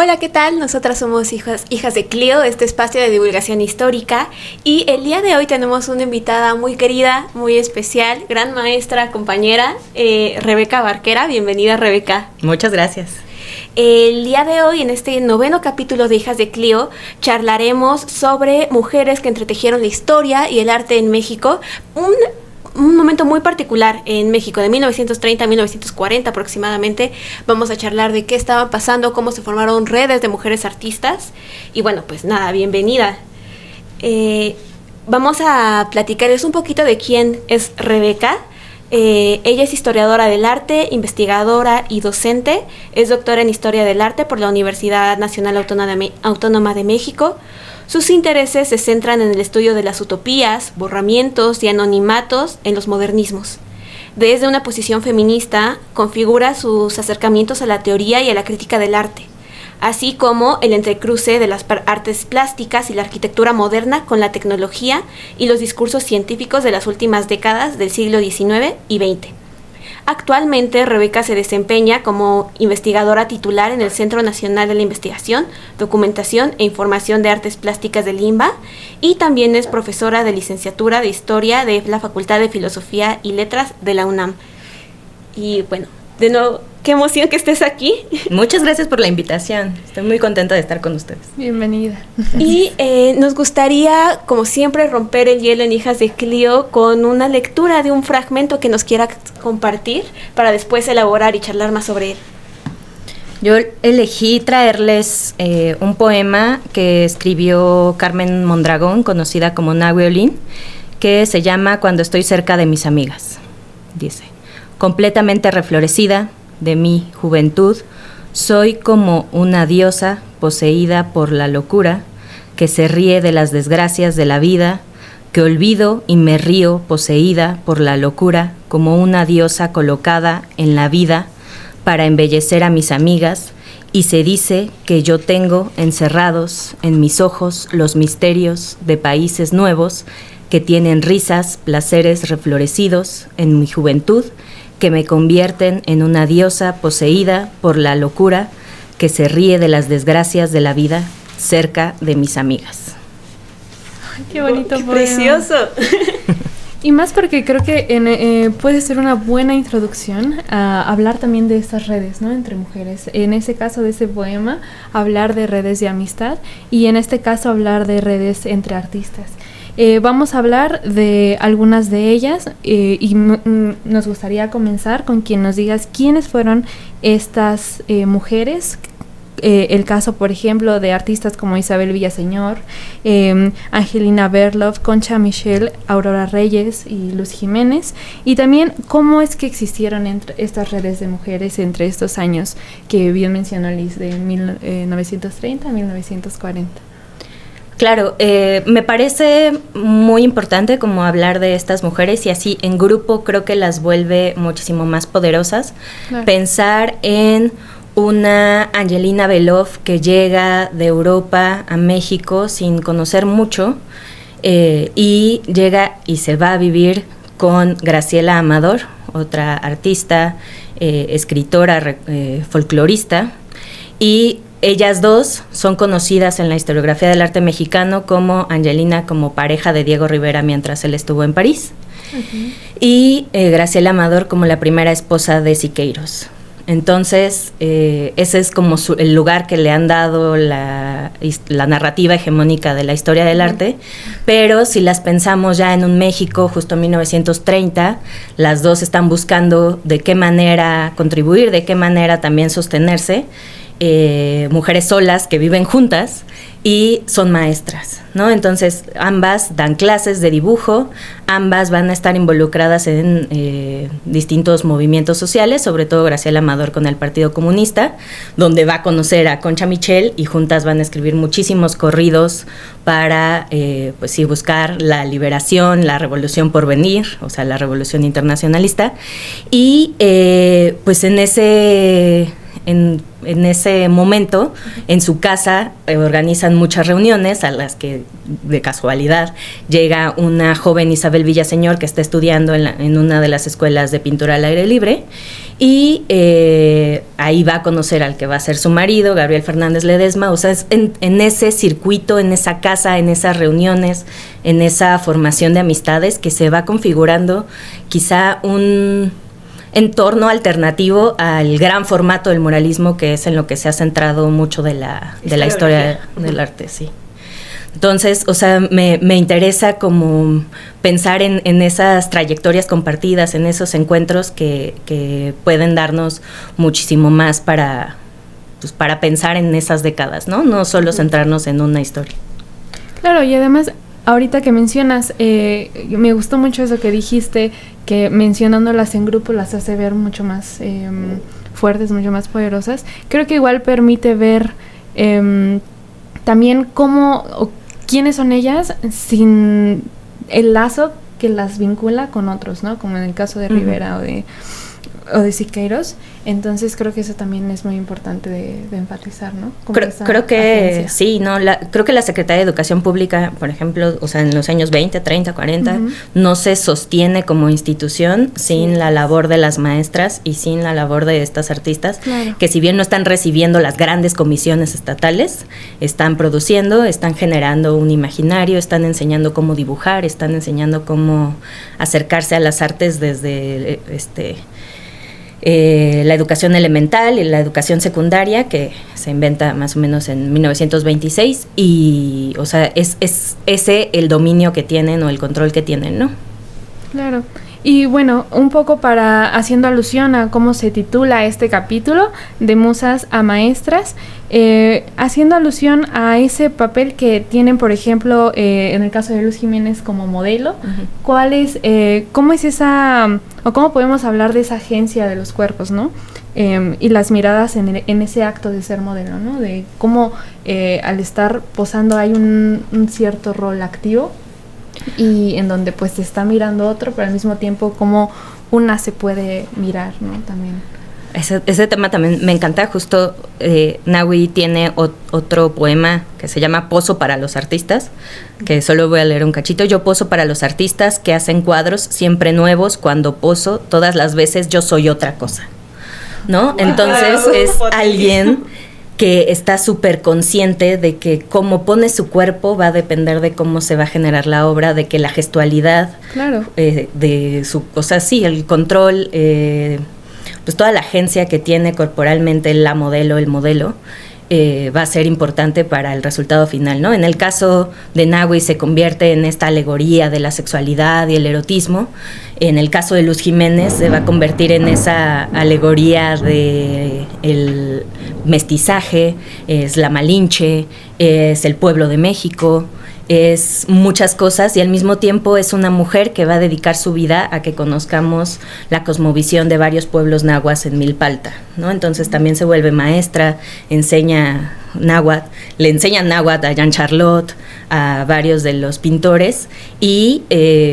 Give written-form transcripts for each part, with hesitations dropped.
Hola, ¿qué tal? Nosotras somos hijas de Clio, este espacio de divulgación histórica, y el día de hoy tenemos una invitada muy querida, muy especial, gran maestra, compañera, Rebeca Barquera. Bienvenida, Rebeca. Muchas gracias. El día de hoy, en este 9º capítulo de Hijas de Clio, charlaremos sobre mujeres que entretejieron la historia y el arte en México, un momento muy particular en México, de 1930 a 1940 aproximadamente. Vamos a charlar de qué estaba pasando, cómo se formaron redes de mujeres artistas. Y bueno, pues nada, bienvenida. Vamos a platicarles un poquito de quién es Rebeca. Ella es historiadora del arte, investigadora y docente. Es doctora en Historia del Arte por la Universidad Nacional Autónoma de México. Sus intereses se centran en el estudio de las utopías, borramientos y anonimatos en los modernismos. Desde una posición feminista, configura sus acercamientos a la teoría y a la crítica del arte, así como el entrecruce de las artes plásticas y la arquitectura moderna con la tecnología y los discursos científicos de las últimas décadas del siglo XIX y XX. Actualmente, Rebeca se desempeña como investigadora titular en el Centro Nacional de la Investigación, Documentación e Información de Artes Plásticas del INBA, y también es profesora de licenciatura de Historia de la Facultad de Filosofía y Letras de la UNAM. Y bueno, de nuevo, qué emoción que estés aquí. Muchas gracias por la invitación. Estoy muy contenta de estar con ustedes. Bienvenida. Y nos gustaría, como siempre, romper el hielo en Hijas de Clio con una lectura de un fragmento que nos quiera compartir para después elaborar y charlar más sobre él. Yo elegí traerles un poema que escribió Carmen Mondragón, conocida como Nahuelin, que se llama Cuando estoy cerca de mis amigas. Dice: completamente reflorecida de mi juventud, soy como una diosa poseída por la locura, que se ríe de las desgracias de la vida, que olvido y me río poseída por la locura, como una diosa colocada en la vida para embellecer a mis amigas, y se dice que yo tengo encerrados en mis ojos los misterios de países nuevos que tienen risas, placeres reflorecidos en mi juventud, que me convierten en una diosa poseída por la locura, que se ríe de las desgracias de la vida cerca de mis amigas. Ay, qué bonito ¡Qué poema. precioso! Y más porque creo que puede ser una buena introducción a hablar también de estas redes, ¿no? Entre mujeres. En ese caso de ese poema, hablar de redes de amistad, y en este caso hablar de redes entre artistas. Vamos a hablar de algunas de ellas y nos gustaría comenzar con quien nos digas quiénes fueron estas mujeres. El caso, por ejemplo, de artistas como Isabel Villaseñor, Angelina Berloff, Concha Michel, Aurora Reyes y Luz Jiménez, y también cómo es que existieron estas redes de mujeres entre estos años que bien mencionó Liz, de 1930 a 1940. Claro, me parece muy importante como hablar de estas mujeres, y así en grupo creo que las vuelve muchísimo más poderosas. Claro. Pensar en una Angelina Berloff que llega de Europa a México sin conocer mucho, y llega y se va a vivir con Graciela Amador, otra artista, escritora, folclorista, y ellas dos son conocidas en la historiografía del arte mexicano como Angelina como pareja de Diego Rivera mientras él estuvo en París, y Graciela Amador como la primera esposa de Siqueiros. Entonces, ese es como el lugar que le han dado la narrativa hegemónica de la historia del arte, pero si las pensamos ya en un México justo en 1930, las dos están buscando de qué manera contribuir, de qué manera también sostenerse, mujeres solas que viven juntas y son maestras, ¿no? Entonces ambas dan clases de dibujo, ambas van a estar involucradas en distintos movimientos sociales, sobre todo Graciela Amador con el Partido Comunista, donde va a conocer a Concha Michel, y juntas van a escribir muchísimos corridos para pues sí, buscar la liberación, la revolución por venir, o sea, la revolución internacionalista, y pues en ese momento, en su casa, organizan muchas reuniones a las que, de casualidad, llega una joven Isabel Villaseñor que está estudiando en una de las escuelas de pintura al aire libre, y ahí va a conocer al que va a ser su marido, Gabriel Fernández Ledesma. O sea, es en ese circuito, en esa casa, en esas reuniones, en esa formación de amistades que se va configurando quizá un entorno alternativo al gran formato del muralismo, que es en lo que se ha centrado mucho de la historia del arte, sí. Entonces, o sea, me interesa como pensar en esas trayectorias compartidas, en esos encuentros que pueden darnos muchísimo más para pensar en esas décadas, ¿no? No solo centrarnos en una historia. Claro, y además, ahorita que mencionas, me gustó mucho eso que dijiste, que mencionándolas en grupo las hace ver mucho más fuertes, mucho más poderosas. Creo que igual permite ver también quiénes son ellas sin el lazo que las vincula con otros, ¿no? Como en el caso de Rivera o de Siqueiros. Entonces creo que eso también es muy importante de enfatizar, ¿no? Creo que agencia. Sí, ¿no? Creo que la Secretaría de Educación Pública, por ejemplo, o sea, en los años 20, 30, 40, no se sostiene como institución sin la labor de las maestras y sin la labor de estas artistas, que si bien no están recibiendo las grandes comisiones estatales, están produciendo, están generando un imaginario, están enseñando cómo dibujar, están enseñando cómo acercarse a las artes desde la educación elemental y la educación secundaria, que se inventa más o menos en 1926, y, o sea, es ese el dominio que tienen o el control que tienen, ¿no? Claro. Y bueno, un poco haciendo alusión a cómo se titula este capítulo, de musas a maestras, haciendo alusión a ese papel que tienen, por ejemplo, en el caso de Luz Jiménez como modelo, ¿cómo es esa, o cómo podemos hablar de esa agencia de los cuerpos, ¿no? Y las miradas en ese acto de ser modelo, ¿no? De cómo al estar posando hay un cierto rol activo, y en donde pues se está mirando otro, pero al mismo tiempo como una se puede mirar, ¿no? También. Ese tema también me encanta. Justo Nahui tiene otro poema que se llama Poso para los artistas, que solo voy a leer un cachito. Yo poso para los artistas que hacen cuadros siempre nuevos. Cuando poso, todas las veces yo soy otra cosa, ¿no? Entonces es alguien que está súper consciente de que cómo pone su cuerpo va a depender de cómo se va a generar la obra, de que la gestualidad, de su, o sea, sí, el control, pues toda la agencia que tiene corporalmente el modelo, va a ser importante para el resultado final, ¿no? En el caso de Nahui se convierte en esta alegoría de la sexualidad y el erotismo. En el caso de Luz Jiménez se va a convertir en esa alegoría de el mestizaje, es la Malinche, es el pueblo de México, es muchas cosas, y al mismo tiempo es una mujer que va a dedicar su vida a que conozcamos la cosmovisión de varios pueblos nahuas en Milpalta, ¿no? Entonces también se vuelve maestra, enseña náhuatl, le enseña náhuatl a Jean Charlotte, a varios de los pintores, y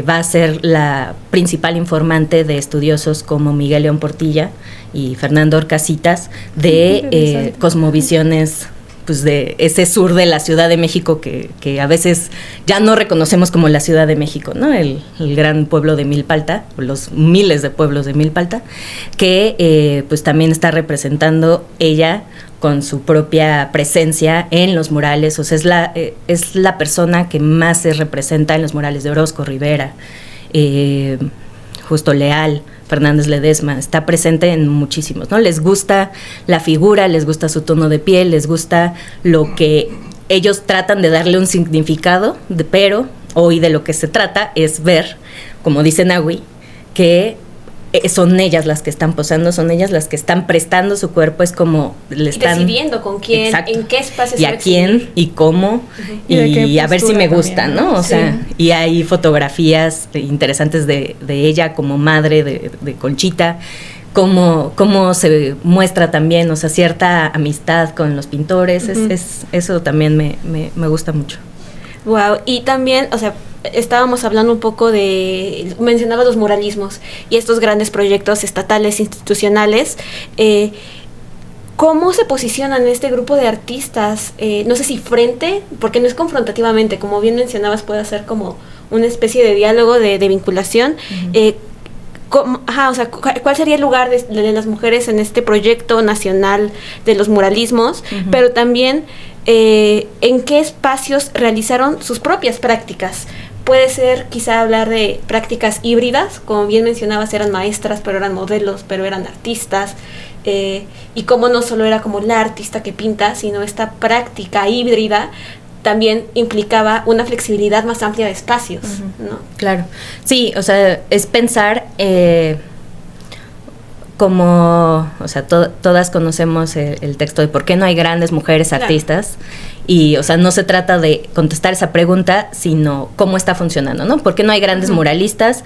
va a ser la principal informante de estudiosos como Miguel León Portilla y Fernando Orcasitas de cosmovisiones, pues de ese sur de la Ciudad de México que a veces ya no reconocemos como la Ciudad de México, ¿no? El gran pueblo de Milpalta, los miles de pueblos de Milpalta, que pues también está representando ella con su propia presencia en los murales. O sea, es la persona que más se representa en los murales de Orozco, Rivera, Justo Leal, Fernández Ledesma, está presente en muchísimos, ¿no? Les gusta la figura, les gusta su tono de piel, les gusta lo que ellos tratan de darle un significado, pero hoy de lo que se trata es ver, como dice Nahui, que son ellas las que están posando, son ellas las que están prestando su cuerpo, es como le están decidiendo con quién, exacto, en qué espacio y a quién y cómo, y a ver si me gusta, también, ¿no? O sea, y hay fotografías interesantes de ella como madre de Conchita, cómo se muestra también, o sea, cierta amistad con los pintores, eso también me gusta mucho. Wow, y también, o sea, estábamos hablando un poco mencionaba los muralismos y estos grandes proyectos estatales, institucionales. ¿Cómo se posicionan este grupo de artistas? No sé si frente, porque no es confrontativamente, como bien mencionabas, puede ser como una especie de diálogo, de vinculación. ¿cuál sería el lugar de las mujeres en este proyecto nacional de los muralismos? Uh-huh. Pero también en qué espacios realizaron sus propias prácticas. Puede ser quizá hablar de prácticas híbridas, como bien mencionabas, eran maestras, pero eran modelos, pero eran artistas, y cómo no solo era como la artista que pinta, sino esta práctica híbrida también implicaba una flexibilidad más amplia de espacios, uh-huh. ¿no? Claro, sí, o sea, es pensar como, o sea, todas conocemos el texto de ¿por qué no hay grandes mujeres artistas? Claro. Y, o sea, no se trata de contestar esa pregunta, sino cómo está funcionando, ¿no? ¿Por qué no hay grandes uh-huh. muralistas?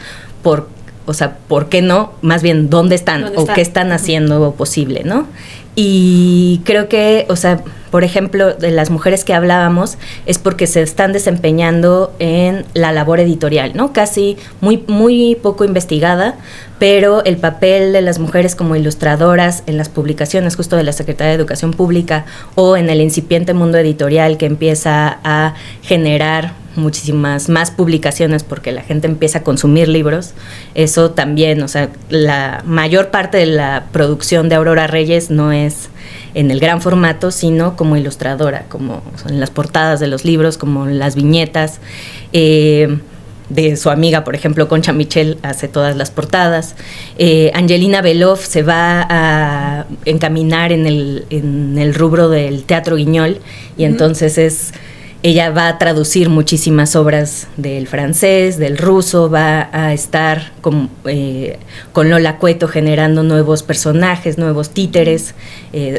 O sea, ¿por qué no? Más bien, ¿dónde están? ¿O qué están haciendo posible, no? Y creo que, o sea, por ejemplo, de las mujeres que hablábamos, es porque se están desempeñando en la labor editorial, ¿no? Casi muy poco investigada, pero el papel de las mujeres como ilustradoras en las publicaciones justo de la Secretaría de Educación Pública o en el incipiente mundo editorial que empieza a generar muchísimas más publicaciones porque la gente empieza a consumir libros, eso también, o sea, la mayor parte de la producción de Aurora Reyes no es en el gran formato, sino como ilustradora, como en las portadas de los libros, como las viñetas, de su amiga, por ejemplo, Concha Michel hace todas las portadas. Angelina Belov se va a encaminar en el rubro del teatro guiñol y uh-huh. entonces ella va a traducir muchísimas obras del francés, del ruso, va a estar con Lola Cueto generando nuevos personajes, nuevos títeres,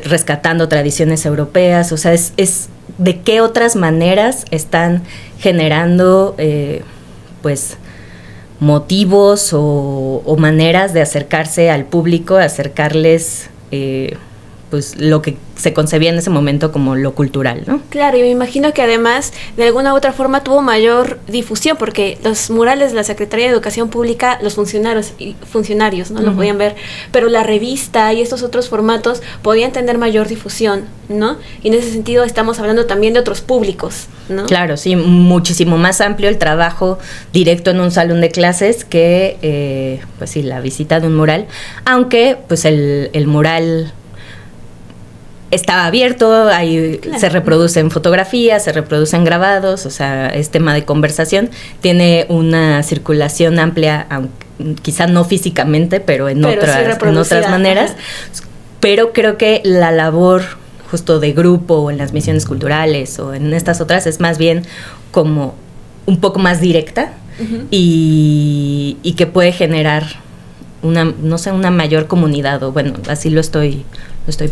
rescatando tradiciones europeas. O sea, es de qué otras maneras están generando pues motivos o maneras de acercarse al público, acercarles pues lo que se concebía en ese momento como lo cultural, ¿no? Claro, y me imagino que además de alguna u otra forma tuvo mayor difusión porque los murales de la Secretaría de Educación Pública, los funcionarios no uh-huh. lo podían ver, pero la revista y estos otros formatos podían tener mayor difusión, ¿no? Y en ese sentido estamos hablando también de otros públicos, ¿no? Claro, sí, muchísimo más amplio el trabajo directo en un salón de clases que, pues sí, la visita de un mural, aunque pues el mural estaba abierto, ahí claro. se reproducen fotografías, se reproducen grabados, o sea, es tema de conversación, tiene una circulación amplia, aunque, quizá no físicamente, pero en otras maneras, ajá. Pero creo que la labor justo de grupo o en las misiones culturales o en estas otras es más bien como un poco más directa uh-huh. y que puede generar una mayor comunidad, o bueno, así lo estoy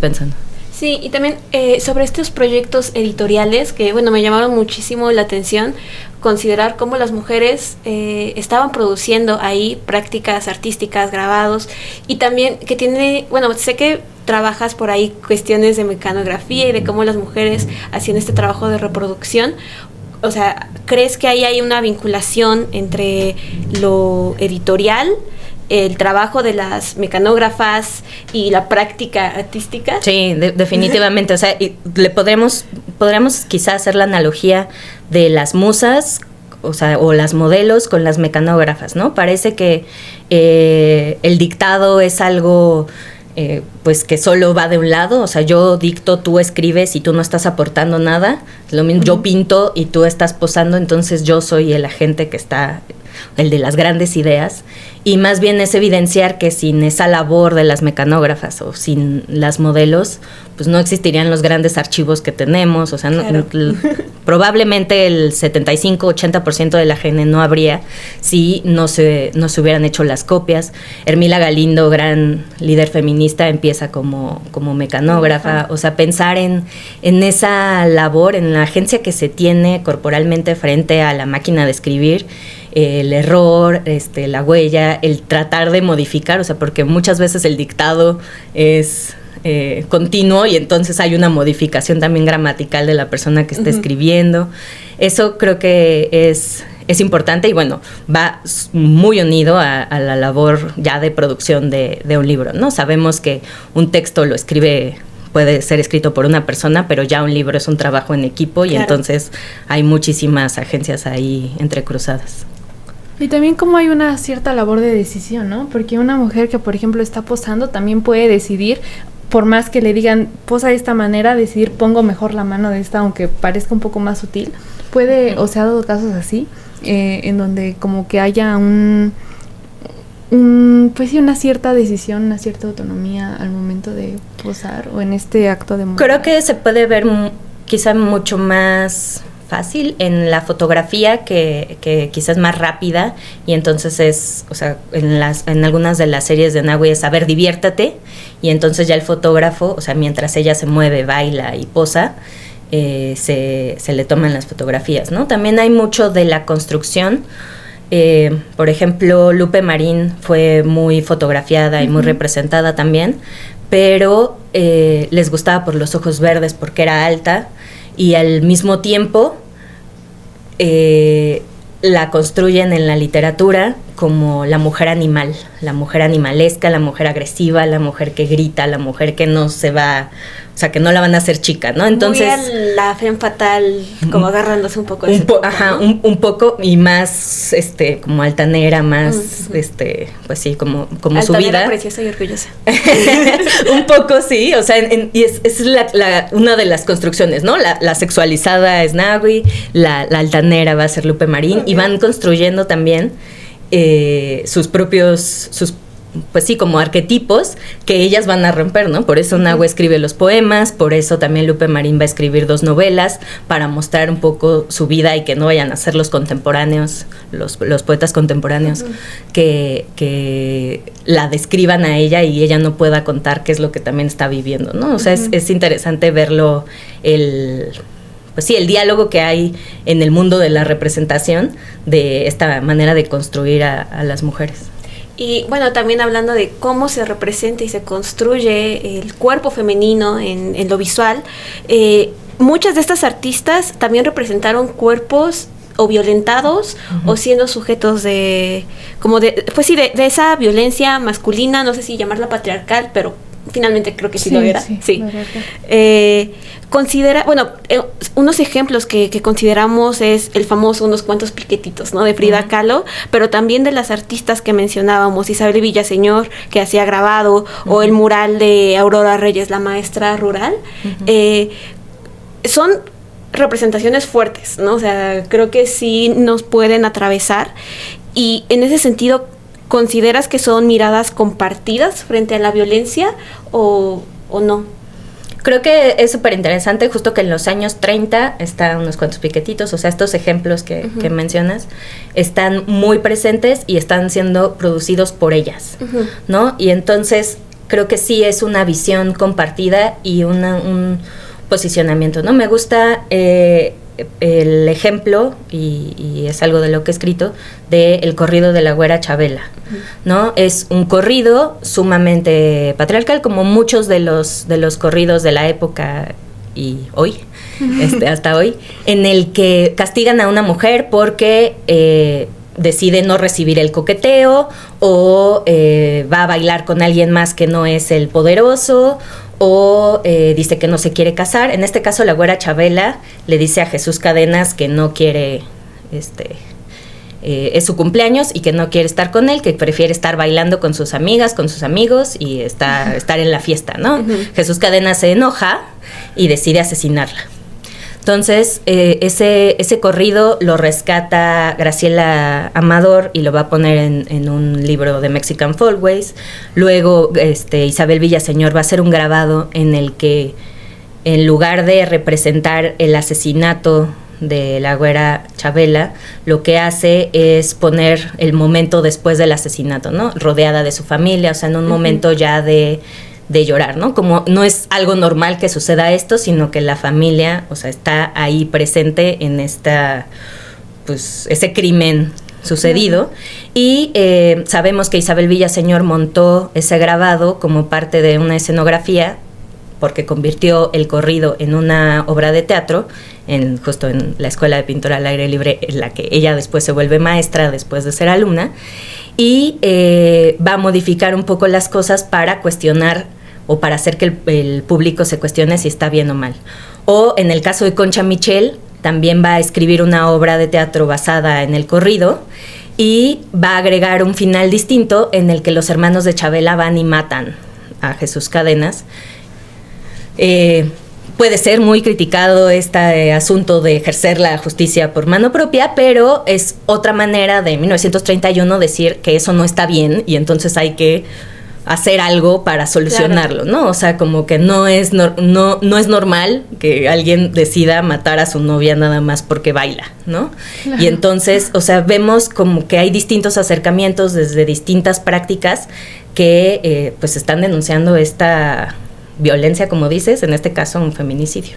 pensando. Sí, y también sobre estos proyectos editoriales que, bueno, me llamaron muchísimo la atención, considerar cómo las mujeres estaban produciendo ahí prácticas artísticas, grabados, y también que tiene, bueno, sé que trabajas por ahí cuestiones de mecanografía y de cómo las mujeres hacían este trabajo de reproducción. O sea, ¿crees que ahí hay una vinculación entre lo editorial, el trabajo de las mecanógrafas y la práctica artística? Sí, definitivamente. O sea, podremos quizás hacer la analogía de las musas, o sea, o las modelos con las mecanógrafas, ¿no? Parece que el dictado es algo pues que solo va de un lado, o sea, yo dicto, tú escribes y tú no estás aportando nada, lo mismo, uh-huh. Yo pinto y tú estás posando, entonces yo soy el agente que está, el de las grandes ideas, y más bien es evidenciar que sin esa labor de las mecanógrafas o sin las modelos, pues no existirían los grandes archivos que tenemos, o sea, claro. Probablemente el 75-80% de la GN no habría si no se hubieran hecho las copias. Hermila Galindo, gran líder feminista, empieza como mecanógrafa, uh-huh. O sea, pensar en esa labor, en la agencia que se tiene corporalmente frente a la máquina de escribir, el error, la huella, el tratar de modificar, o sea, porque muchas veces el dictado es continuo y entonces hay una modificación también gramatical de la persona que está uh-huh. escribiendo. Eso creo que es importante y bueno, va muy unido a la labor ya de producción de un libro, ¿no? Sabemos que un texto puede ser escrito por una persona, pero ya un libro es un trabajo en equipo y claro. Entonces hay muchísimas agencias ahí entrecruzadas. Y también como hay una cierta labor de decisión, ¿no? Porque una mujer que, por ejemplo, está posando también puede decidir, por más que le digan posa de esta manera, decidir pongo mejor la mano de esta, aunque parezca un poco más sutil. Puede, o se ha dado casos así, en donde como que haya pues sí, una cierta decisión, una cierta autonomía al momento de posar o en este acto de moda. Creo que se puede ver quizá mucho más fácil en la fotografía que quizás más rápida, y entonces es, o sea, en algunas de las series de Nagui es, a ver, diviértate, y entonces ya el fotógrafo, o sea, mientras ella se mueve, baila y posa, se le toman las fotografías, ¿no? También hay mucho de la construcción. Por ejemplo, Lupe Marín fue muy fotografiada y muy representada también, pero les gustaba por los ojos verdes porque era alta, y al mismo tiempo la construyen en la literatura como la mujer animal, la mujer animalesca, la mujer agresiva, la mujer que grita, la mujer que no se va, o sea, que no la van a hacer chica, ¿no? Entonces muy la femme fatal, como agarrándose un poco de un poco, y más como altanera, más pues sí, como altanera, su vida preciosa y orgullosa. Un poco sí, o sea, y es una de las construcciones, ¿no? La sexualizada es Nagui, la altanera va a ser Lupe Marín, y van construyendo también sus propios, pues sí, como arquetipos que ellas van a romper, ¿no? Por eso Nagui escribe los poemas, por eso también Lupe Marín va a escribir 2 novelas, para mostrar un poco su vida y que no vayan a ser los contemporáneos, los poetas contemporáneos, que la describan a ella y ella no pueda contar qué es lo que también está viviendo, ¿no? O sea, es interesante verlo, pues sí, el diálogo que hay en el mundo de la representación de esta manera de construir a las mujeres. Y bueno, también hablando de cómo se representa y se construye el cuerpo femenino en lo visual, muchas de estas artistas también representaron cuerpos o violentados o siendo sujetos de esa violencia masculina, no sé si llamarla patriarcal, pero finalmente creo que sí lo era. Sí. Considera, unos ejemplos que consideramos es el famoso Unos cuantos piquetitos, ¿no? De Frida Kahlo, pero también de las artistas que mencionábamos, Isabel Villaseñor, que hacía grabado, o el mural de Aurora Reyes, la maestra rural. Son representaciones fuertes, ¿no? O sea, creo que sí nos pueden atravesar, y en ese sentido, ¿consideras que son miradas compartidas frente a la violencia o no? Creo que es súper interesante, justo que en los años 30 están Unos cuantos piquetitos, o sea, estos ejemplos que mencionas están muy presentes y están siendo producidos por ellas, ¿no? Y entonces creo que sí es una visión compartida y un posicionamiento, ¿no? Me gusta el ejemplo, y es algo de lo que he escrito, del corrido de la güera Chabela, ¿no? Es un corrido sumamente patriarcal, como muchos de los corridos de la época y hoy, hasta hoy, en el que castigan a una mujer porque decide no recibir el coqueteo, o va a bailar con alguien más que no es el poderoso, o dice que no se quiere casar. En este caso, la güera Chabela le dice a Jesús Cadenas que no quiere, es su cumpleaños y que no quiere estar con él, que prefiere estar bailando con sus amigas, con sus amigos y estar en la fiesta, ¿no? Jesús Cadenas se enoja y decide asesinarla. Entonces, ese corrido lo rescata Graciela Amador y lo va a poner en un libro de Mexican Folkways. Luego, Isabel Villaseñor va a hacer un grabado en el que, en lugar de representar el asesinato de la güera Chabela, lo que hace es poner el momento después del asesinato, ¿no? Rodeada de su familia, o sea, en un momento ya de llorar, ¿no? Como no es algo normal que suceda esto, sino que la familia, o sea, está ahí presente en ese crimen sucedido. Y sabemos que Isabel Villaseñor montó ese grabado como parte de una escenografía, porque convirtió el corrido en una obra de teatro, justo en la Escuela de Pintura al Aire Libre, en la que ella después se vuelve maestra después de ser alumna, y va a modificar un poco las cosas para cuestionar o para hacer que el público se cuestione si está bien o mal. O en el caso de Concha Michel, también va a escribir una obra de teatro basada en el corrido, y va a agregar un final distinto en el que los hermanos de Chavela van y matan a Jesús Cadenas. Puede ser muy criticado este asunto de ejercer la justicia por mano propia, pero es otra manera de 1931 decir que eso no está bien y entonces hay que hacer algo para solucionarlo, claro, ¿no? O sea, como que no es normal que alguien decida matar a su novia nada más porque baila, ¿no? Claro. Y entonces, o sea, vemos como que hay distintos acercamientos desde distintas prácticas que pues están denunciando esta violencia, como dices, en este caso un feminicidio.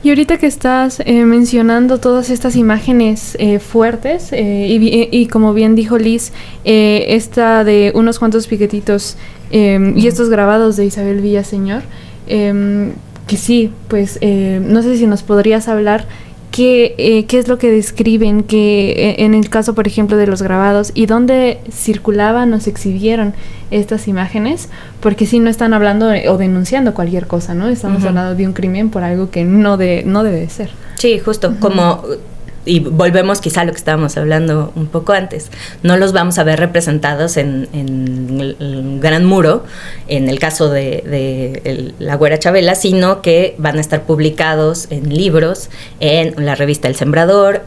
Y ahorita que estás mencionando todas estas imágenes fuertes, y como bien dijo Liz, esta de unos cuantos piquetitos y estos grabados de Isabel Villaseñor, que sí, pues no sé si nos podrías hablar qué es lo que describen, que en el caso, por ejemplo, de los grabados, y dónde circulaban o se exhibieron estas imágenes, porque sí no están hablando o denunciando cualquier cosa, ¿no? Estamos hablando de un crimen por algo que no debe de ser. Sí, justo, como... Y volvemos quizá a lo que estábamos hablando un poco antes. No los vamos a ver representados en el gran muro, en el caso de la Güera Chavela, sino que van a estar publicados en libros, en la revista El Sembrador,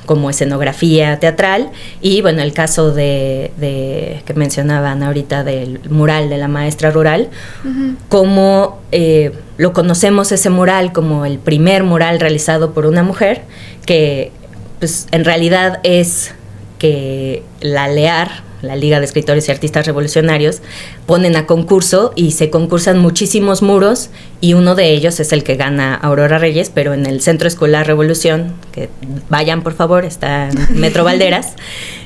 como escenografía teatral, y bueno, el caso de que mencionaban ahorita del mural de la maestra rural, como lo conocemos ese mural como el primer mural realizado por una mujer, que pues en realidad es que la LEAR, la Liga de Escritores y Artistas Revolucionarios, ponen a concurso y se concursan muchísimos muros, y uno de ellos es el que gana Aurora Reyes, pero en el Centro Escolar Revolución, que vayan por favor, está en Metro Valderas,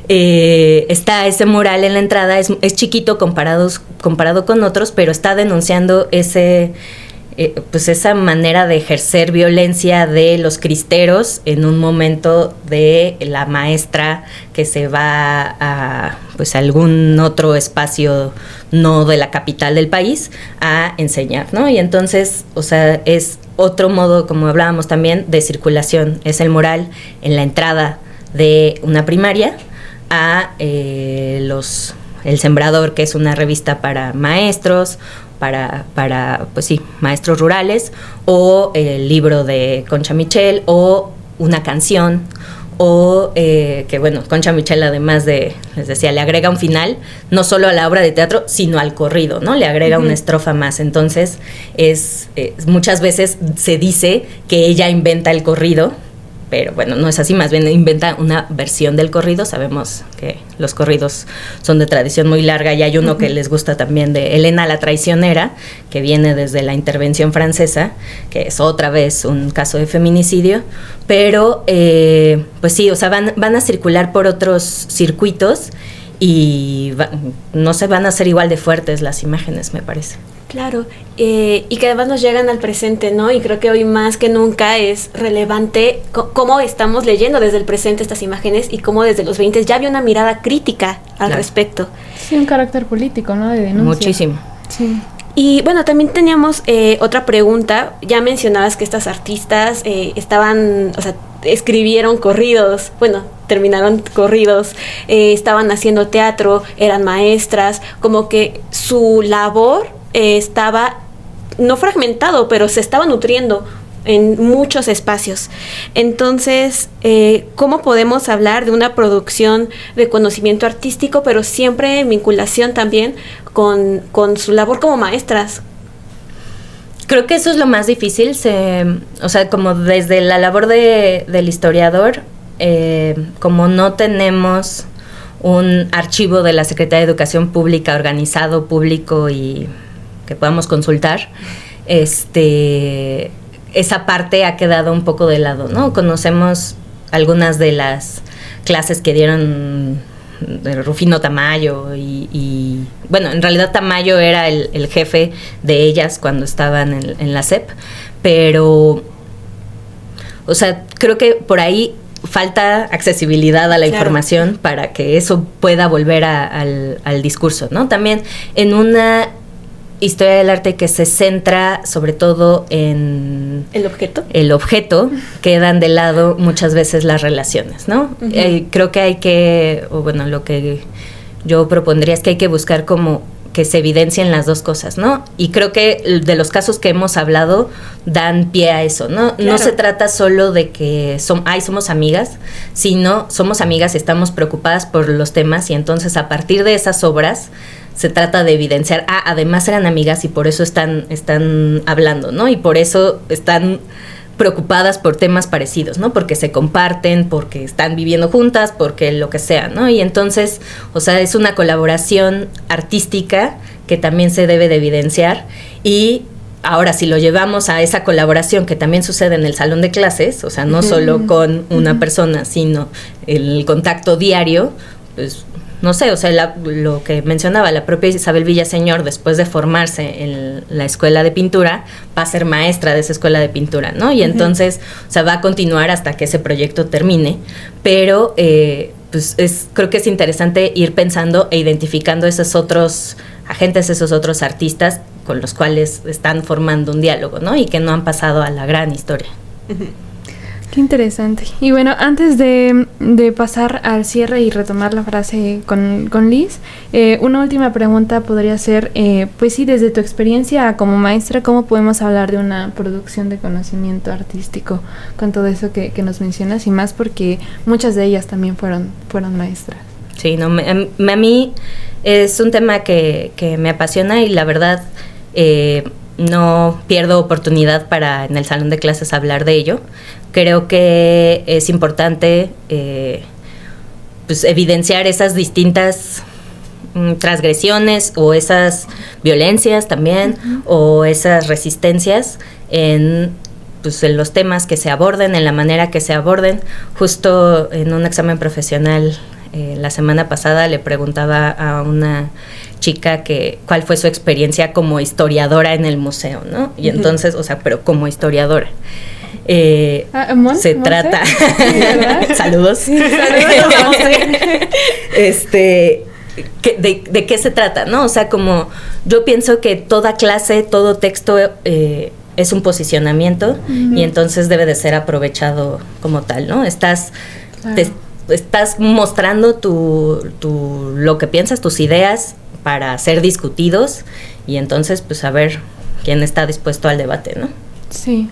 está ese mural en la entrada, es chiquito comparado con otros, pero está denunciando pues esa manera de ejercer violencia de los cristeros en un momento de la maestra que se va a pues algún otro espacio no de la capital del país a enseñar, ¿no? Y entonces, o sea, es otro modo, como hablábamos también, de circulación. Es el mural en la entrada de una primaria a El Sembrador, que es una revista para maestros, para pues sí, maestros rurales, o el libro de Concha Michel, o una canción, o que bueno, Concha Michel, además de, les decía, le agrega un final, no solo a la obra de teatro, sino al corrido, ¿no? Le agrega una estrofa más. Entonces, muchas veces se dice que ella inventa el corrido, pero bueno, no es así, más bien inventa una versión del corrido. Sabemos que los corridos son de tradición muy larga, y hay uno que les gusta también, de Elena la Traicionera, que viene desde la intervención francesa, que es otra vez un caso de feminicidio, pero pues sí, o sea, van a circular por otros circuitos y no se van a hacer igual de fuertes las imágenes, me parece. Claro, y que además nos llegan al presente, ¿no? Y creo que hoy más que nunca es relevante cómo estamos leyendo desde el presente estas imágenes, y cómo desde los 20 ya había una mirada crítica al respecto. Sí, un carácter político, ¿no? De denuncia. Muchísimo. Sí. Y bueno, también teníamos otra pregunta. Ya mencionabas que estas artistas estaban, o sea, escribieron corridos, bueno, terminaron corridos, estaban haciendo teatro, eran maestras, como que su labor estaba, no fragmentado, pero se estaba nutriendo en muchos espacios. Entonces, ¿cómo podemos hablar de una producción de conocimiento artístico, pero siempre en vinculación también con su labor como maestras? Creo que eso es lo más difícil, o sea, como desde la labor del historiador, como no tenemos un archivo de la Secretaría de Educación Pública organizado, público y que podamos consultar, esa parte ha quedado un poco de lado, ¿no? Conocemos algunas de las clases que dieron Rufino Tamayo y bueno, en realidad Tamayo era el jefe de ellas cuando estaban en la SEP, pero, o sea, creo que por ahí falta accesibilidad a la información para que eso pueda volver al discurso, ¿no? También en una historia del arte que se centra sobre todo en el objeto, quedan de lado muchas veces las relaciones, ¿no? Creo que lo que yo propondría es que hay que buscar como que se evidencien las dos cosas, ¿no? Y creo que de los casos que hemos hablado dan pie a eso, ¿no? Claro. No se trata solo de que somos amigas, sino somos amigas y estamos preocupadas por los temas, y entonces a partir de esas obras se trata de evidenciar, además eran amigas y por eso están hablando, ¿no? Y por eso están preocupadas por temas parecidos, ¿no? Porque se comparten, porque están viviendo juntas, porque lo que sea, ¿no? Y entonces, o sea, es una colaboración artística que también se debe de evidenciar. Y ahora, si lo llevamos a esa colaboración que también sucede en el salón de clases, o sea, no solo con una persona, sino el contacto diario, pues no sé, o sea, lo que mencionaba, la propia Isabel Villaseñor, después de formarse en la escuela de pintura, va a ser maestra de esa escuela de pintura, ¿no? Y entonces, o sea, va a continuar hasta que ese proyecto termine, pero pues creo que es interesante ir pensando e identificando esos otros agentes, esos otros artistas con los cuales están formando un diálogo, ¿no? Y que no han pasado a la gran historia. Qué interesante. Y bueno, antes de pasar al cierre y retomar la frase con Liz, una última pregunta podría ser, pues sí, desde tu experiencia como maestra, ¿cómo podemos hablar de una producción de conocimiento artístico con todo eso que nos mencionas? Y más porque muchas de ellas también fueron maestras. Sí, no, a mí es un tema que me apasiona y la verdad no pierdo oportunidad para en el salón de clases hablar de ello. Creo que es importante pues evidenciar esas distintas transgresiones o esas violencias también, o esas resistencias en los temas que se aborden, en la manera que se aborden. Justo en un examen profesional la semana pasada le preguntaba a una chica cuál fue su experiencia como historiadora en el museo, ¿no? Y entonces, o sea, pero como historiadora. Se trata saludos. Sí, saludos. ¿De qué se trata, no? O sea, como yo pienso que toda clase, todo texto es un posicionamiento y entonces debe de ser aprovechado como tal, ¿no? Estás mostrando lo que piensas, tus ideas para ser discutidos, y entonces pues a ver quién está dispuesto al debate, ¿no? Sí.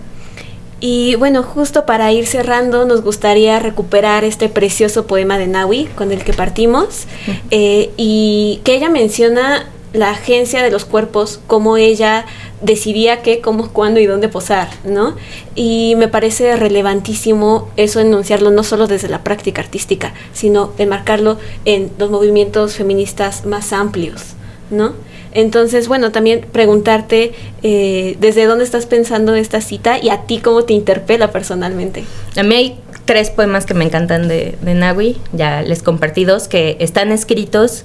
Y bueno, justo para ir cerrando, nos gustaría recuperar este precioso poema de Nahui con el que partimos, y que ella menciona la agencia de los cuerpos, cómo ella decidía qué, cómo, cuándo y dónde posar, ¿no? Y me parece relevantísimo eso, enunciarlo no solo desde la práctica artística, sino enmarcarlo en los movimientos feministas más amplios, ¿no? Entonces, bueno, también preguntarte desde dónde estás pensando esta cita y a ti cómo te interpela personalmente. A mí hay 3 poemas que me encantan de Nahui, ya les compartí 2, que están escritos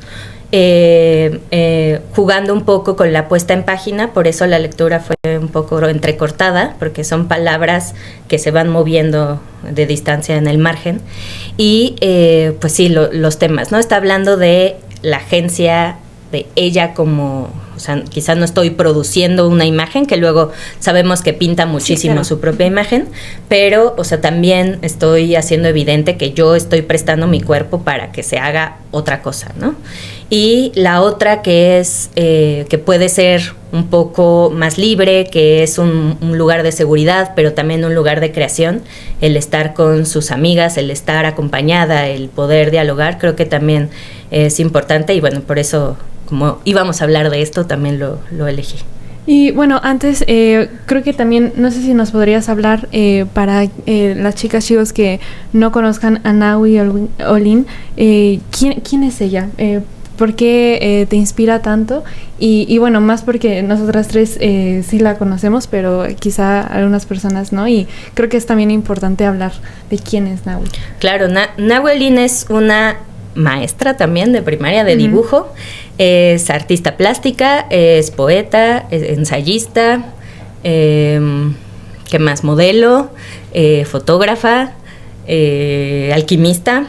jugando un poco con la puesta en página, por eso la lectura fue un poco entrecortada, porque son palabras que se van moviendo de distancia en el margen. Y pues sí, los temas, ¿no? Está hablando de la agencia de ella como, o sea, quizás no estoy produciendo una imagen, que luego sabemos que pinta muchísimo, sí, claro, su propia imagen, pero, o sea, también estoy haciendo evidente que yo estoy prestando mi cuerpo para que se haga otra cosa, ¿no? Y la otra que es, que puede ser un poco más libre, que es un lugar de seguridad, pero también un lugar de creación, el estar con sus amigas, el estar acompañada, el poder dialogar, creo que también es importante, y bueno, por eso, como íbamos a hablar de esto, también lo elegí. Y bueno, antes creo que también, no sé si nos podrías hablar para las chicos que no conozcan a Nahui Olin, ¿quién es ella? ¿Por qué te inspira tanto? Y bueno, más porque nosotras 3 sí la conocemos, pero quizá algunas personas no, y creo que es también importante hablar de quién es Nahui. Claro, Nahui Olin es una maestra también de primaria de dibujo, es artista plástica, es poeta, es ensayista, ¿qué más? Modelo, fotógrafa, alquimista,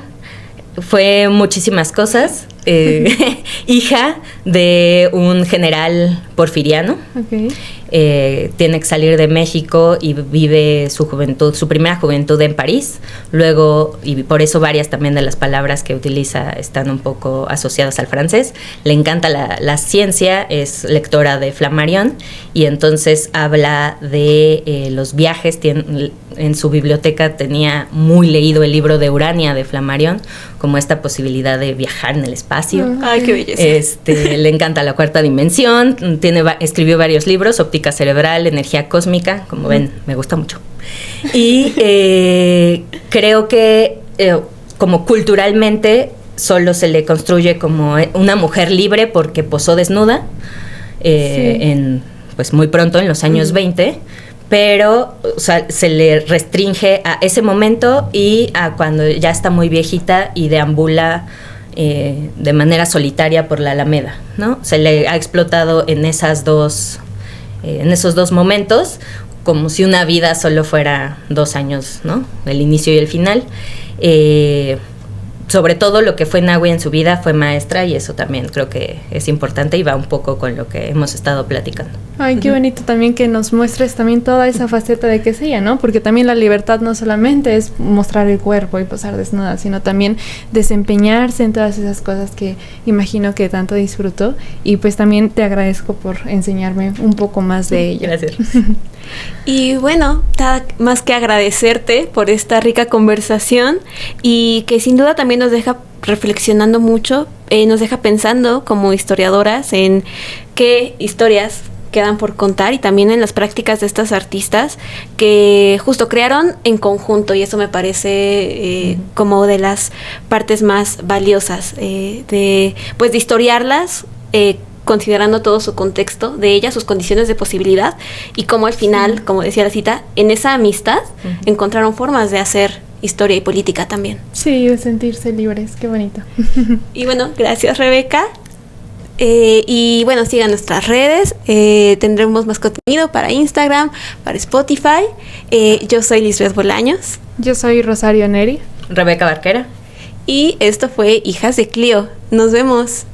fue muchísimas cosas. hija de un general porfiriano. Okay. Tiene que salir de México y vive su juventud, su primera juventud en París. Luego, y por eso varias también de las palabras que utiliza están un poco asociadas al francés. Le encanta la ciencia, es lectora de Flammarion y entonces habla de los viajes. En su biblioteca tenía muy leído el libro de Urania de Flammarion, como esta posibilidad de viajar en el espacio. ¡Ay, qué belleza! Le encanta la cuarta dimensión, escribió varios libros, Óptica cerebral, Energía cósmica, como ven, me gusta mucho. Y creo que como culturalmente solo se le construye como una mujer libre porque posó desnuda pues muy pronto, en los años 20, pero o sea, se le restringe a ese momento y a cuando ya está muy viejita y deambula de manera solitaria por la Alameda, ¿no? Se le ha explotado en esos dos momentos, como si una vida solo fuera 2 años, ¿no? El inicio y el final. Sobre todo lo que fue Nahui en su vida fue maestra, y eso también creo que es importante y va un poco con lo que hemos estado platicando. Ay, qué bonito también que nos muestres también toda esa faceta de que es ella, ¿no? Porque también la libertad no solamente es mostrar el cuerpo y posar desnuda, sino también desempeñarse en todas esas cosas que imagino que tanto disfrutó, y pues también te agradezco por enseñarme un poco más de ella. Gracias. Y bueno, nada más que agradecerte por esta rica conversación, y que sin duda también nos deja reflexionando mucho, nos deja pensando como historiadoras en qué historias quedan por contar, y también en las prácticas de estas artistas que justo crearon en conjunto, y eso me parece como de las partes más valiosas de historiarlas, considerando todo su contexto de ellas, sus condiciones de posibilidad, y cómo al final, como decía la cita, en esa amistad encontraron formas de hacer historia y política también. Sí, de sentirse libres, qué bonito. Y bueno, gracias, Rebeca. Y bueno, sigan nuestras redes, tendremos más contenido para Instagram, para Spotify. Yo soy Lisbeth Bolaños. Yo soy Rosario Neri. Rebeca Barquera. Y esto fue Hijas de Clio. Nos vemos.